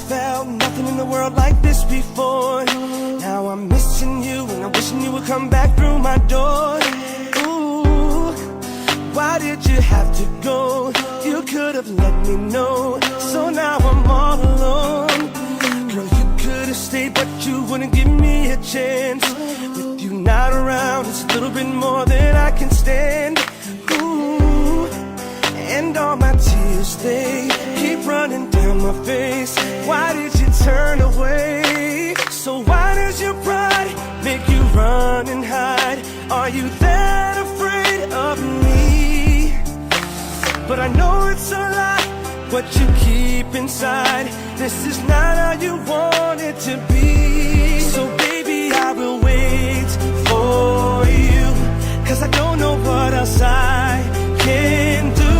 felt nothing in the world like this before. Now I'm missing you and I'm wishing you would come back through my door. Ooh, why did you have to go? You could have let me know. So now I'm all alone. Girl, you could have stayed, but you wouldn't give me a chance. With you not around, it's a little bit more than I can stand. Ooh, and all my tears, they keep running down my face. Why did you turn away? So why does your pride make you run and hide? Are you that afraid of me? But I know it's a lie, what you keep inside. This is not how you want it to be. So baby, I will wait for you, 'cause I don't know what else I can do.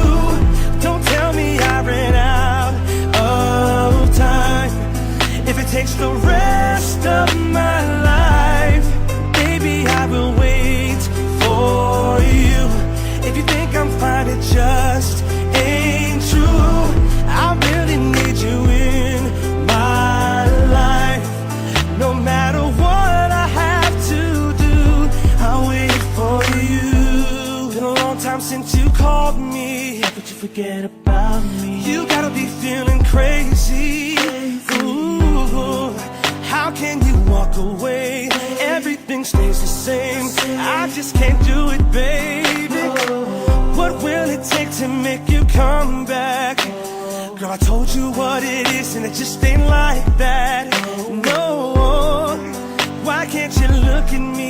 Don't tell me I ran out of time. If it takes the rest of my life, baby, I will wait for you. If you think I'm fine, it just ain't true. I really need you in my life. No matter what I have to do, I'll wait for you. Been a long time since you called me, but you forget about me. You gotta be feeling crazy. Ooh, how can you walk away? Everything stays the same. I just can't do it, baby. What will it take to make you come back? Girl, I told you what it is and it just ain't like that. No, why can't you look at me